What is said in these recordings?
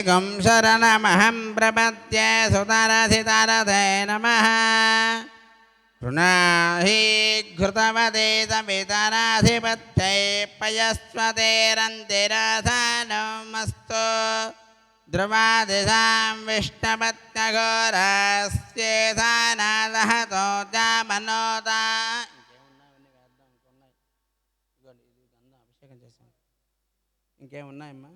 गं शरणमहं प्रपद्ये सुतरसितरथे नमः ऋणाहि घृतवते सवितराधिपत्यै पयस्वतेरन्तिरथनमस्तु ध्रुवादिशां विष्णपत्यघोरस्येधानादहतो च मनोता ఇంకేమున్నాయమ్మా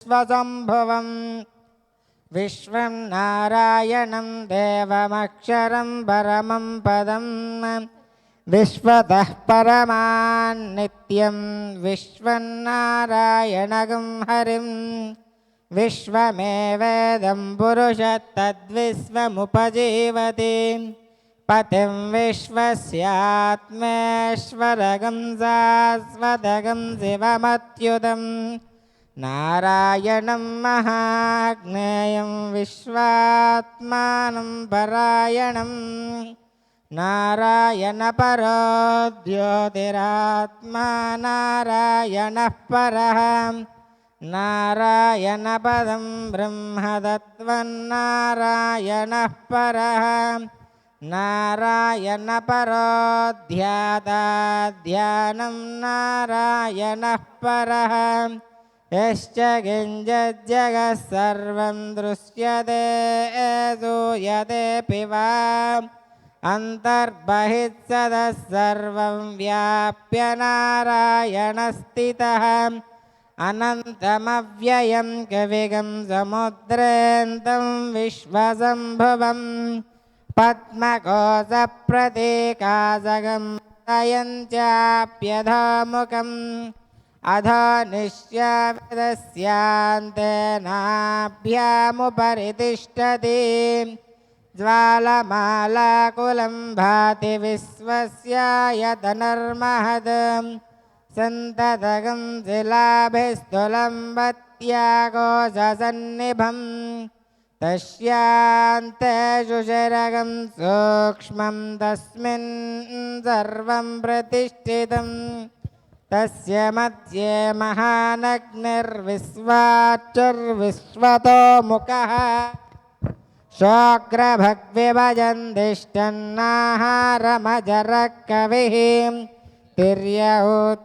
విశ్వసంభవం విశ్వం నారాయణం దేవమక్షరం పరమం పదం విశ్వతః పరమాన్నిత్యం విశ్వన్నారాయణగం హరిం విశ్వమేవేదం పురుషస్తద్విశ్వముపజీవతి పతిం విశ్వస్యాత్మేశ్వరగం శాశ్వతగం శివమత్యుతం నారాయణం మహాజ్ఞేయం విశ్వాత్మానం పరాయణం నారాయణ పరో జ్యోతిరాత్మా నారాయణః పరః నారాయణ పదం బ్రహ్మతత్వన్నారాయణః పరః నారాయణ పరో ధ్యాతా ధ్యానం నారాయణః పరః యశ్చ కించిజ్జగత్ సర్వం దృశ్యతే సూయతేऽపి వా అంతర్బహిః సర్వం వ్యాప్య నారాయణः స్థితः అనంతమవ్యయం కవిగం సముద్రేంతం విశ్వసంభవం పద్మకోశప్రతీకాశగం అయంచాప్యధోముఖం అధో నిశ్యావిదస్యాంతేనాభ్యాముపరి తిష్టతి జ్వాలమాలాకులం భాతి విశ్వస్యాయతనర్మహద్ సంతతగం శిలాభిస్థులం వత్యాకోశసన్నిభం तस्यान्तेषु शरगं सूक्ष्मं तस्मिन् सर्वं प्रतिष्ठितं तस्य मध्ये महानग्निर्विश्वाचर्विश्वतो मुखः शोग्रभग्विभजन् तिष्ठन्नाहारमजरः कविः तिर्यहूत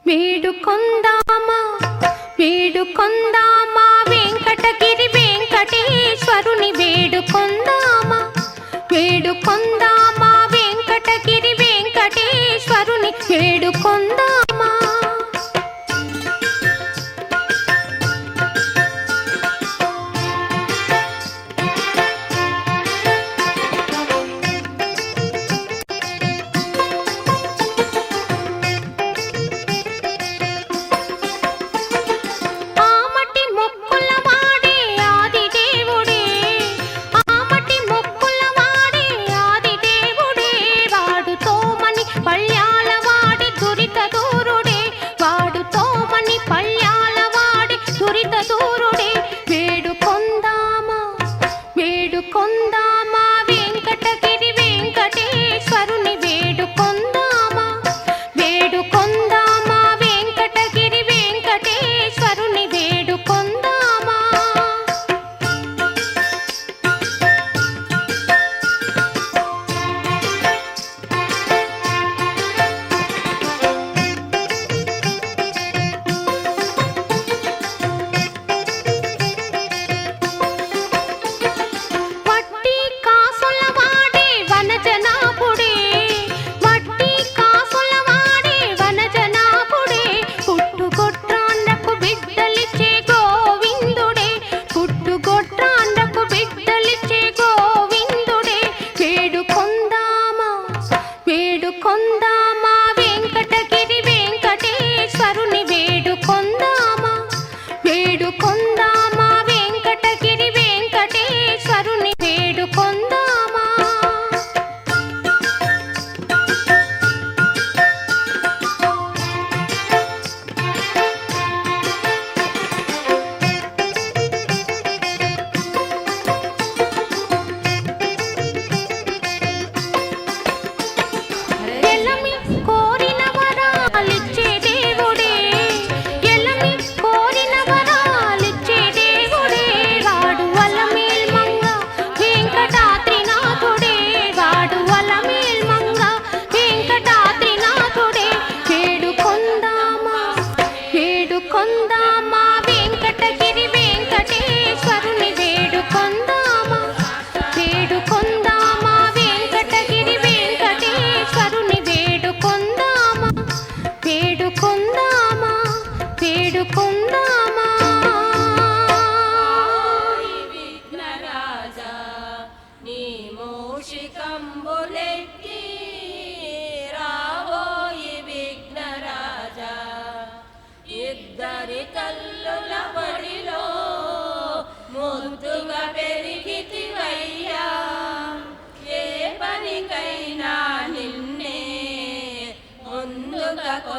వేడుకొందామా వేడుకొందామా వెంకటగిరి వెంకటేశ్వరుని వేడుకొందామా వేడుకొందామా వెంకటగిరి వెంకటేశ్వరుని వేడుకొందామా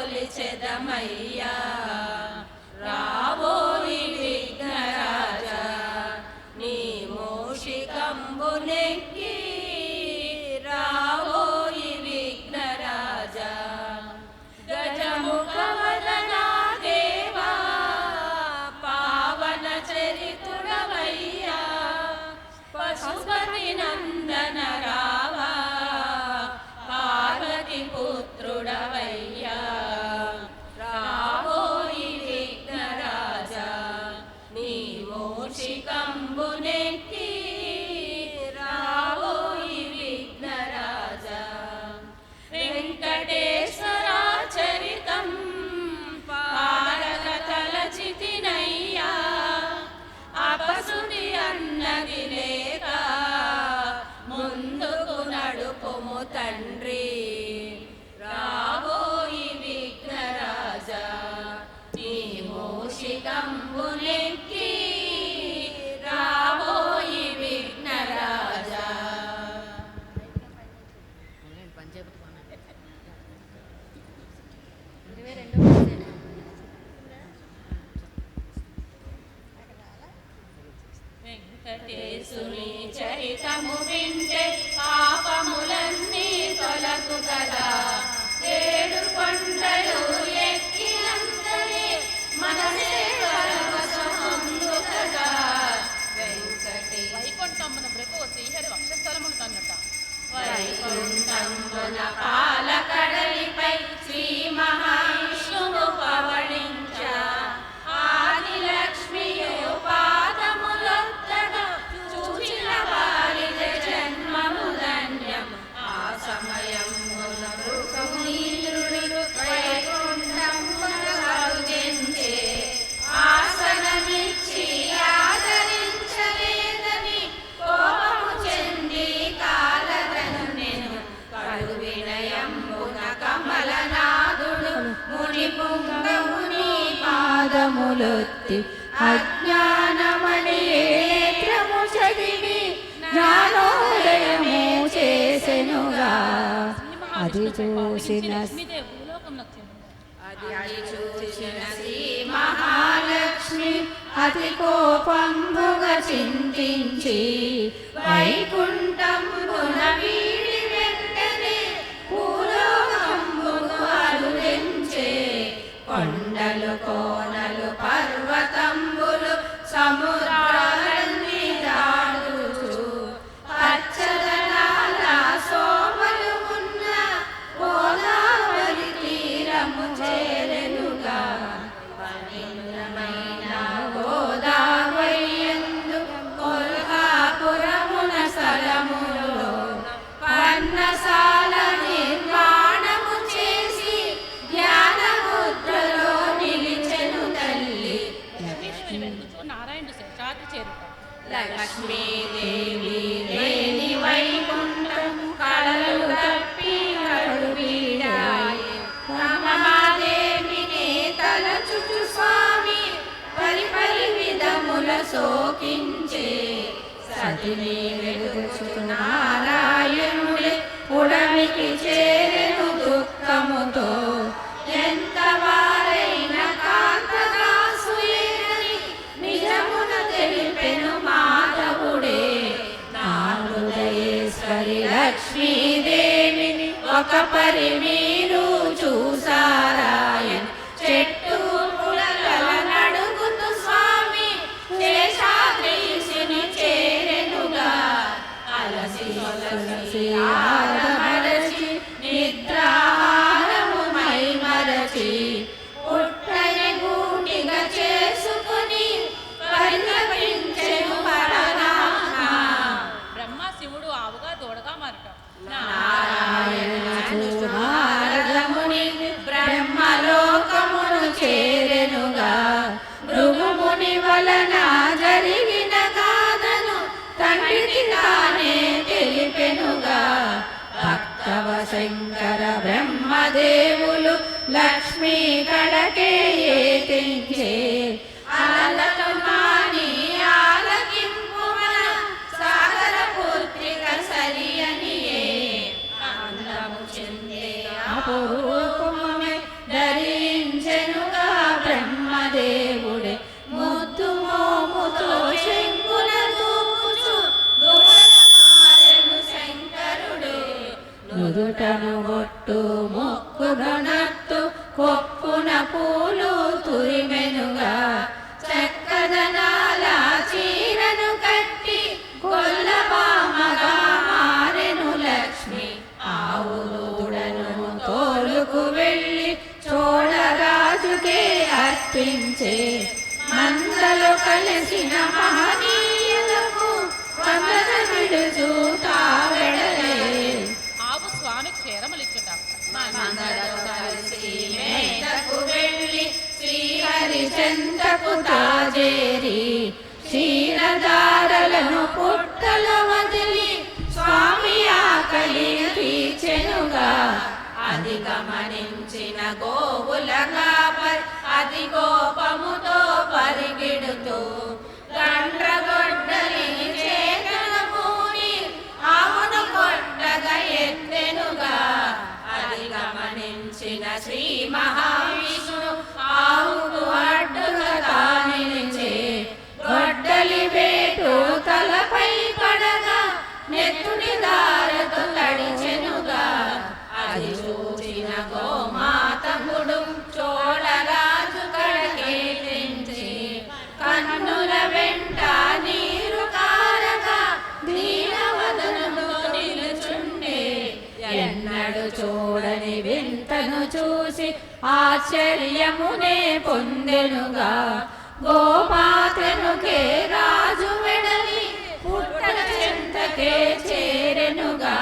కొలిచెదమయ్యా రావోయి విఘ్నరాజా నీ మూషికంబునెక్కి రావోయి విఘ్నరాజా గజముఖవదనా దేవా పావన చరితుడవయ్యా పశుపతి నందన రావా పార్వతి పుత్రుడవయ్యా రావోయి విఘ్నరాజా నీ మూషికంబునెక్కి రావోయి విఘ్నరాజా వెంకటేశ్వరా చరితం పారక తలచితినయ్యా అపసుది అన్నది లేక ముందుకు నడుపుము తండ్రి రావోయి విఘ్నరాజా నీ మూషికంబునెక్కి రావోయి విఘ్నరాజా వెంకటేశుని చరితము వింటే పాపములన్నీ తొలగు కదా ఏడు కొండలు ఎక్కినంతనే మనసే పరవశముందు కదా వైకుంఠమున బ్రతు శ్రీహరి వక్షస్థలములు కన్నట వైకుంఠమున పాలకడలిపై శ్రీ మహావిష్ణువు పవళించ ఆదిలక్ష్మియు పాదములొత్తగా చూచిన వారిద జన్మము ధన్యం ఆ సమయమున మృగమునీంద్రుడు వైకుంఠమున కరుణించే ఆసనమిచ్చి ఆదరించలేదని కోపము చెంది కాలదను కడు వినయంబున కమలనాథుడు ముని పుంగముని పాదములొత్తి అజ్ఞానమణి నేత్రము చదివి జ్ఞానోదయము చేసెనుగా అది చూసిన అది చూసిన శ్రీ మహాలక్ష్మి అతి కోపంబుగా చింతించి వైకుంఠంబున వీడి వెంటనే భూలోకంబును అరుదించే కొండలు కోనలు పర్వతంబులు సముద్రాలన్నీ దాటుచు పచ్చదనాల శోభలు ఉన్న గోదావరి తీరము చేరెనుగా పవిత్రమైన గోదావరి యందు కొల్హాపురమున స్థలములో పర్ణశాల నిర్మాణము చేసి ధ్యాన ముద్రలో నిలిచెను తల్లి నారాయణుడు శేషాద్రి చేరుట లక్ష్మీదేవి లేని వైకుంఠం కళలు తప్పి కడు వీడాయే రమాదేవిని తలచుచు స్వామి పరిపరి విధముల శోకించే సతిని వెలుగుచు నారాయణుడే ఉడమికి చేరెను దుఃఖముతో ఎంత వారైన కాంతదాసుయేనని నిజమున తెలిపెను మాధవుడే నా హృదయేశ్వరి లక్ష్మీదేవిని ఒక పరి మీరు చూసారాయన్ చెట్టు పులల నడుగుతూ స్వామి శేషాద్రీశుని చేరెనుగా అలసి అలసి ఆదమరచి నిద్రాహారము మై మరచి పుట్టని గూటిగా చేసుకుని పరితపించెను పరనామ బ్రహ్మ శివుడు ఆవుగా దూడగా మారట నారాయణ నారదముని బ్రహ్మలోకమును చేరెనుగా భృగుముని వలన జరిగిన గాథను తండ్రికి తానే తెలిపెనుగా భక్తవ శంకర బ్రహ్మదేవులు లక్ష్మీ కడకే ఏతించే అలలతో మాని ఆలకింపు మన సాగర పుత్రిక సరియనియే అందము చెందే అపురూపమే ధరి తరించే మందలు కలిసిన మహనీయులకు వందన విడుచు తావెడలే ఆవు స్వామి క్షేరములిచ్చుట మంగళం కలిసి మేతకు వెళ్ళి శ్రీహరి చెంతకు తాజేరి క్షీరదారలను పుట్టల వదిలి స్వామి ఆకలి తీర్చెనుగా అది గమనించిన గోవుల కాపరి అతి కోపముతో పరిగెడుతూ గండ్రగొడ్డలి చేతన పూని ఆవును కొట్టగా ఎత్తెనుగా అది గమనించిన శ్రీ మహావిష్ణు ఆవుకు అడ్డుగా తానిలిచే గొడ్డలి వేటు తలపై పడగా నెత్తుని దారతో తడిచెనుగా అది చూచిన గోమాతముడు చోళరాజు కడకే తెంచి కన్నుల వెంట నీరు కారగా దీనవదనము నిలుచుండే ఎన్నడు చూడని వింతను చూసి ఆశ్చర్యమునే పొందెనుగా గోమాతనుకే రాజు వెడలి పుట్టల చెంతకే చేరెనుగా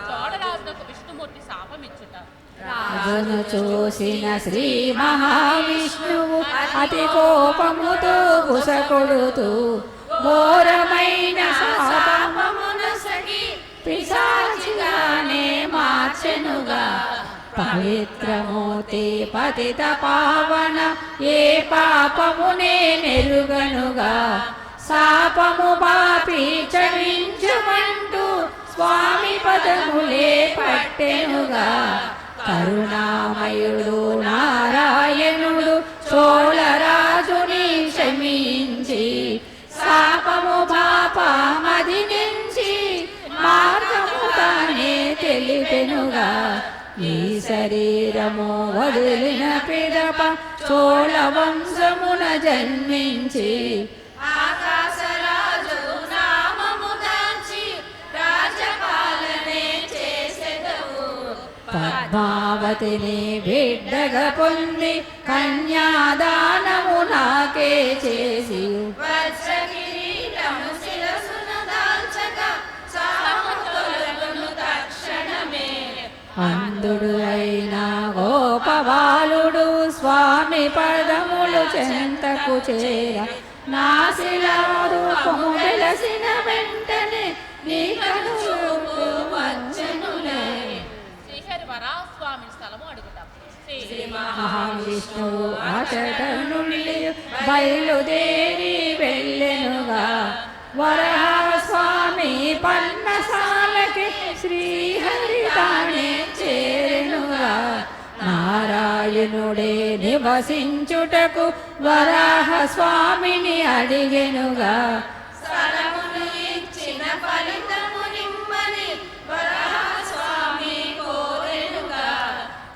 చోడరాజునకు విష్ణుమూర్తి శాపమిచ్చుట రాజును చూసిన శ్రీ మహావిష్ణువు అతి కోపముతో బుసకొడుతూ ఘోరమైన శాపమునసగి పిశాచిగానే మార్చెనుగా పవిత్రమూర్తి పతిత పావన ఏ పాపమునే నెరుగనుగా శాపము పాపి క్షమించుమంటూ స్వామి పదములే పట్టెనుగా కరుణామయుడు నారాయణుడు చోళరాజుని క్షమించి శాపము పాపమది నుంచి మార్గము తానే తెలిపెనుగా ఈ శరీరము వదిలిన పిదప చోళ వంశమున జన్మించి ఆకాశరాజు నామము దాల్చి రాజపాలనే చేసెదవు పద్మావతిని బిడ్డగా పొంది కన్యాదానము నాకే చేసి వజ్రకిరీటము శిరసున దాల్చగా శాపము తొలగును తక్షణమే అంధుడు అయిన గోపబాలుడు స్వామి పదములు చెంతకు చేర నాశిలారూపము వెలసిన వెంటనే నీ కనుచూపు వచ్చెనులే శ్రీహరి వరాస్వామి స్థలము అడుగుట శ్రీ మహావిష్ణువు అచట నుండి బయలుదేరి వెళ్ళెనుగా వరహాస్వామి పన్నసాలకి శ్రీహరి తానే చేరెనుగా నారాయణుడే నివసించుటకు వరాహ స్వామిని అడిగెనుగా స్థలమును ఇచ్చిన ఫలితము నిమ్మని వరాహ స్వామి కోరెనుగా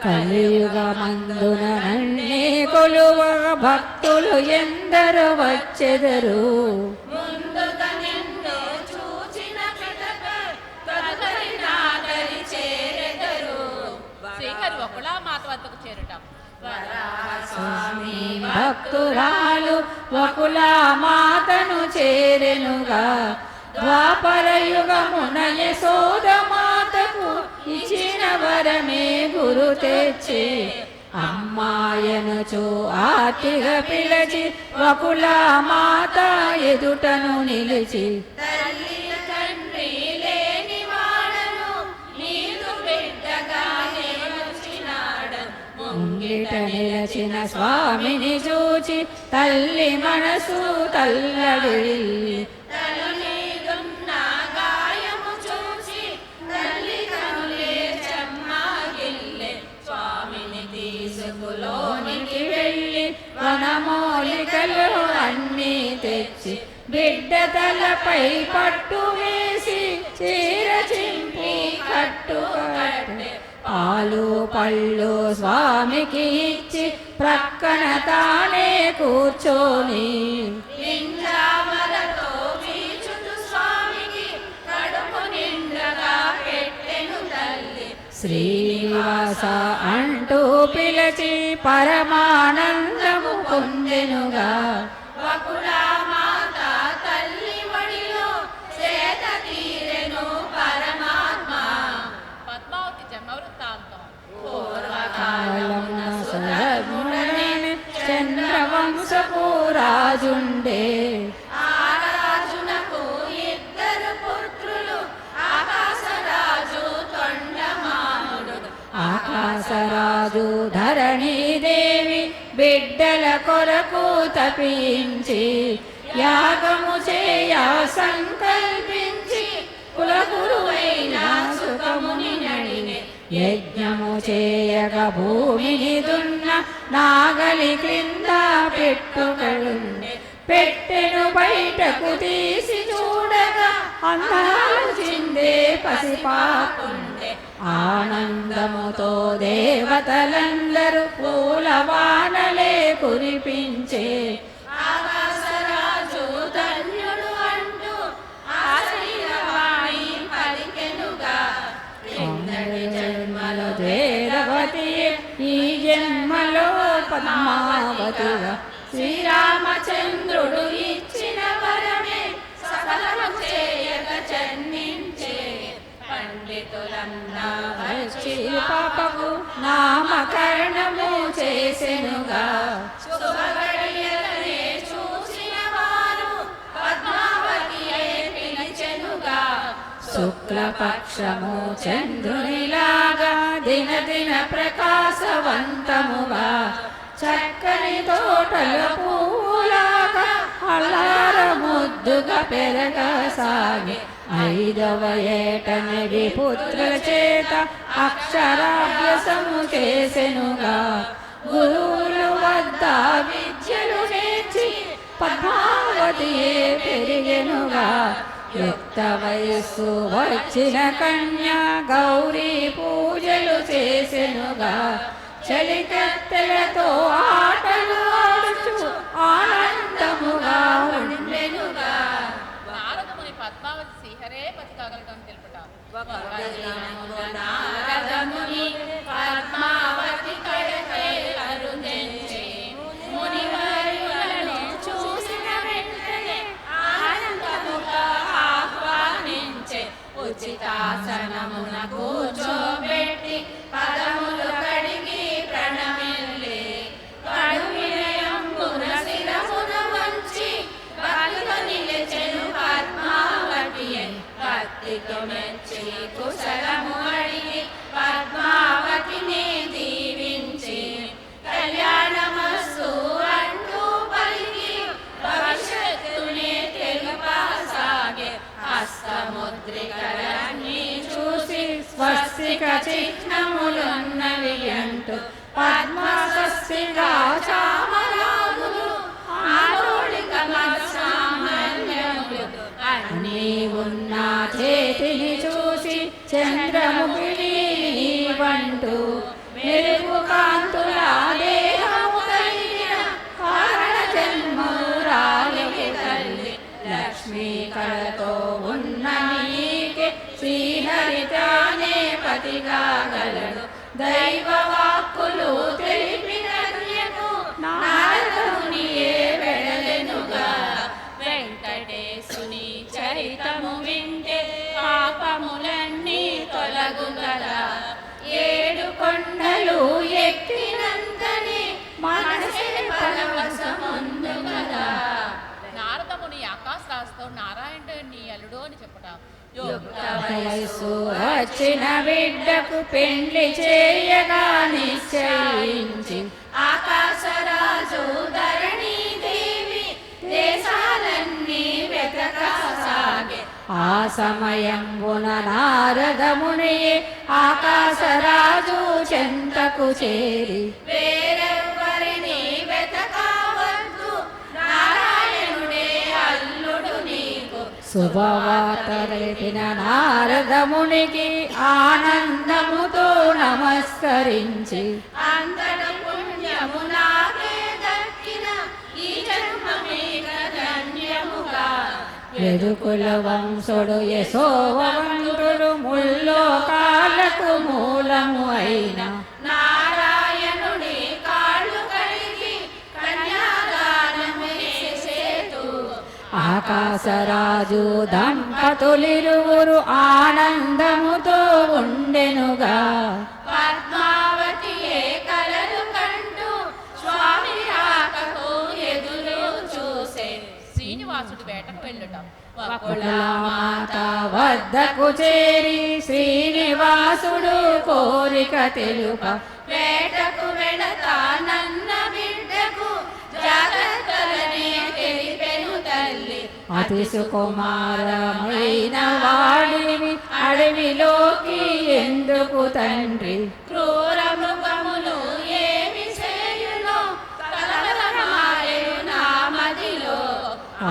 కలియుగమందున నన్నే కొలువ భక్తులు ఎందరు వచ్చెదరు ముందుగా నిన్ను చూచిన పిదప తదుపరి నాదరి చేరెదరు శ్రీహరి ఒకళా మాత వద్దకు చేరుట స్వామి భక్తురాలు వకులా మాతను చేరెనుగా ద్వాపర యుగమున యశోద మాతకు ఇచ్చిన వరమే గురు తెచ్చి అమ్మాయనుచు ఆర్తిగా పిలిచి వకులా మాత ఎదుటను నిలిచి తల్లి తండ్రి లేని వాడను నీదు బిడ్డగా నిలిచినాడు ముంగిట నిలచిన స్వామిని చూచి తల్లి మనసు తల్లడి తల్లిదున్న గాయము చూచి తల్లి కనులే చెమ్మాగిల్లె స్వామిని తీసుకులోనికి వెళ్ళి వనమూలికలు అన్నీ తెచ్చి బిడ్డ తలపై పట్టు వేసి చీర చింపి కట్టు కట్టె పాలు పళ్ళు స్వామికి ఇచ్చి ప్రక్కన తానే కూర్చొని లింగామలతో వీచుతూ స్వామికి కడుపు నిండగా పెట్టెను తల్లి శ్రీనివాస అంటూ పిలిచి పరమానందము పొందెనుగా వకుళమాత తల్లి ఒడిలో చేత తీరెను పరమాత్మ పద్మావతి జన్మ వృత్తాంతం. పూర్వకాలమున సురముడనే చంద్రవంశపు రాజుండే ఆ రాజునకు ఇద్దరు పుత్రులు ఆకాశరాజు తొండమానుడు ఆకాశరాజు ధరణీదేవి బిడ్డల కొరకు తపించి యాగము చేయ సంకల్పించి కులగురువైన సుఖముని నడినే యజ్ఞము చేయగ భూమిని దున్న నాగలి క్రింద పెట్టుకడుండే పెట్టెను బయటకు తీసి చూడగా అందాలు చిందే పసిపాపుండే ఆనందముతో దేవతలందరూ పూలవానలే కురిపించే ఆకాశరాజు ధన్యుడు అంటూ ఆశీర్వాణి పలికెనుగా క్రిందటి జన్మలో వేదవతి ఈ జన్మలో పద్మావతిగా శ్రీరామచంద్రుడు ఇచ్చిన వరమే సకలము చేయగ జన్మించే పండితులంతా వచ్చి పాపకు నామకరణము చేసెనుగా శుభగడియలనే చూసిన వారు పద్మావతియే పిలిచెనుగా శుక్లపక్షము చంద్రునిలాగా దినదిన ప్రకాశవంతముగా చక్కని తోటల పూలాగా అల్లార ముద్దుగా పెరగసాగి 5వ ఏటన విపుత్రుల చేత అక్షరాభ్యాసము చేసెనుగా గురువుల వద్ద విద్యలు నేర్చి పద్మావతియే పెరిగెనుగా యుక్త వయస్సు వచ్చిన కన్య గౌరీ పూజలు చేసెనుగా చలికత్తెలతో ఆటలు ఆడుచు ఆనందముగా ఉండెనుగా నారదముని పద్మావతి శ్రీహరే పతి కాగలటం తెలుపుట. నారదముని పద్మావతి కడకే కరుణించి మునివర్యులను చూసిన వెంటనే ఆనందముగా ఆహ్వానించే ఉచితాసనమున కూర్చోబెట్టి పదములు కడిగి ప్రణమిల్లి కడు వినయంబున శిరమున వంచి భక్తితో నిలిచెను పద్మావతియే భక్తితో మెచ్చి కుశలము అడిగి పద్మావతిని దీవించి కళ్యాణమస్తు అంటూ పలికి భవిష్యత్తునే తెలుపసాగే హస్తముద్రికలన్నీ చూసి స్వస్తిక చిహ్నములున్నవి అంటూ పద్మస్వస్తిగా చామరాగులు ఆరోళిక మత్సామాన్యములు అన్నీ ఉన్న చేతిని చూసి చంద్రముఖిని వంటూ మెరుగు కాంతుల దేహము కలిగిన కారణ జన్మరాలికి తల్లి లక్ష్మీ కళతో ఉన్న నీకే శ్రీహరితానే పతిగా గలడు దైవ వాక్కులు తెలిపిన నారదునియే వెడలెనుగా వెంకటేశుని చరితము వింటే పాపములన్నీ తొలగుగలా 7 కొండలు ఎక్కినంతనే మనసే పరవశముందు కదా నారదముని ఆకాశరాజుతో నారాయణుని అల్లుడు అని చెప్పుట. యుక్త వయస్సు వచ్చిన బిడ్డకు పెండ్లి చేయగా నిశ్చయించి ఆకాశరాజు ధరణీదేవి దేశాలన్నీ వెతకసాగే ఆ సమయంబున నారదముని ఆకాశరాజు చెంతకు చేరి వేరెవ్వరిని వెతకవద్దు నారాయణుడే అల్లుడు నీకు శుభవార్త తెలిపిన నారదమునికి ఆనందముతో నమస్కరించి అంతట పుణ్యము నాకే దక్కిన ఈ జన్మమేక ధన్యముగా యదుకుల వంశుడు యశోవంతుడు ముల్లోకాలకు మూలము అయిన నారాయణుడి కాళ్ళు కడిగి కన్యా ఆకాశరాజు దంపతులిరువురు ఆనందముతో ఉండెనుగా పద్మావతి ఏ కలలు కంటూ స్వామి రాకకు ఎదురు చూసే శ్రీనివాసుడు వేటకు వెళ్ళుట వకుల మాత వద్దకు చేరి శ్రీనివాసుడు కోరిక తెలుప వేటకు వెళతానన్న బిడ్డకు జాగ్రత్తలనే తెలిపెను తల్లి అతి సుకుమారమైన వాడివి అడవిలోకి ఎందుకు తండ్రి క్రూర మృగములు ఏమి చేయునో కలవరమాయెను నా మదిలో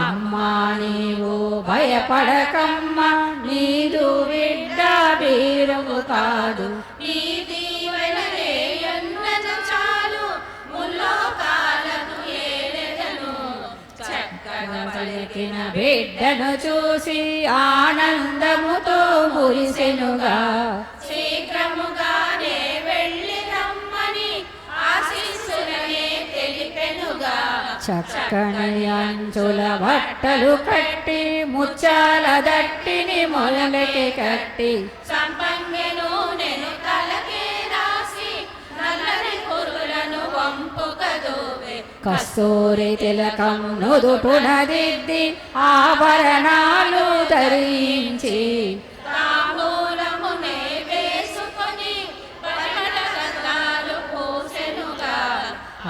అమ్మా నీవు భయపడకమ్మా నీదు బిడ్డ బీరము కాదు నీ దీవెనలే ఎన్నను చాలు ముల్లోకాలను ఏలెదను చక్కగా పలికిన బిడ్డను చూసి ఆనందముతో మురిసెనుగా శీఘ్రముగానే వెళ్ళి రమ్మని ఆశీస్సులనే తెలిపెనుగా చక్కని అంచుల బట్టలు కట్టి ముచ్చాల దట్టిని మొలకి కట్టి సంపంగెను నేను తలకే రాసి నల్లని కురులను వంపుకదోవే కస్తూరి తిలకం నుదుటున దిద్ది ఆభరణాలు ధరించి తాంబూలమునే వేసుకొని పరిమళ గంధాలు పూసెనుగా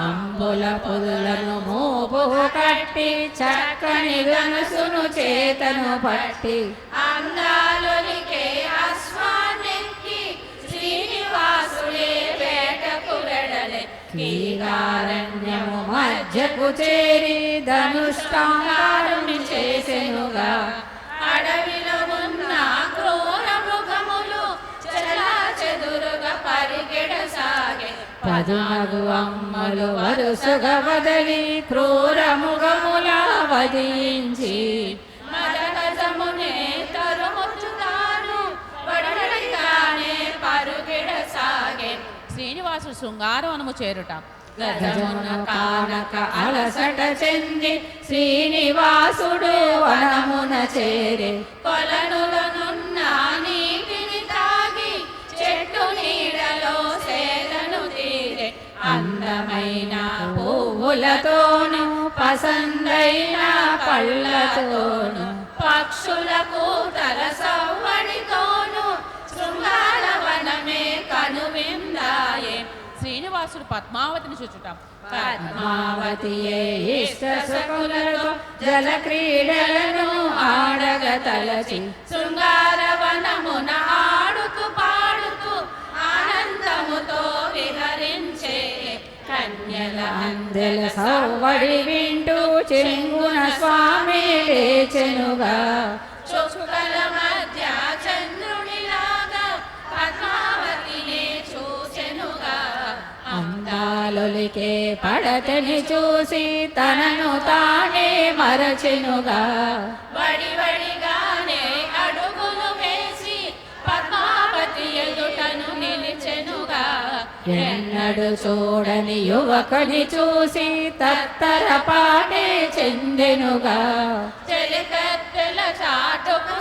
అంబుల పొదులను మోపు కట్టి చక్కని గనుసును చేతను పట్టి అందాలొలికే అశ్వానెక్కి శ్రీనివాసుడే వేటకు వెడలే కీరారణ్యము మధ్యకు చేరి ధనుష్టాంగారుని చేసెనుగా అడవిలో ఉన్న క్రూర మృగములు చెల్లాచెదురుగా పరిగెడసాగే పదునగు అమ్మలు వరుసగా వదలి క్రూర మృగముల వధించి మదగజమునే తరుముచుతాను వడలిగానే పరుగెడసాగే శ్రీనివాసుడు శృంగారవనము చేరుట గజమున కానక అలసట చెంది శ్రీనివాసుడు వనమున చేరే కొలనులనున్న నీటిని తాగి చెట్టు నీడలో సేదను తీరే అందమైన పువ్వులతోను పసందైన పళ్ళతోను పక్షులకు తల సవ్వడితోను శృంగారవనమే కనువిందాయే శ్రీనివాసుడు పద్మావతిని చూచుట పద్మావతియే ఇష్ట సకులతో జల క్రీడలను ఆడగ తలచి శృంగారవనమున ఆడుతూ పాడుతూ ఆనందముతో విహరించే కన్యల అందెల సవ్వడి వింటూ చెంగున స్వామి లేచెనుగా చుక్కల మధ్య చంద్రునిలాగా పద్మావతిని చూచెనుగా అందాలొలికే పడతని చూసి తనను తానే మరచెనుగా వడివడిగానే అడుగులు వేసి పద్మావతి ఎదుటను నిలిచెనుగా ఎన్నడు చూడని యువకుని చూసి తత్తరపాటే చెందెనుగా చెలికత్తెల చాటుకు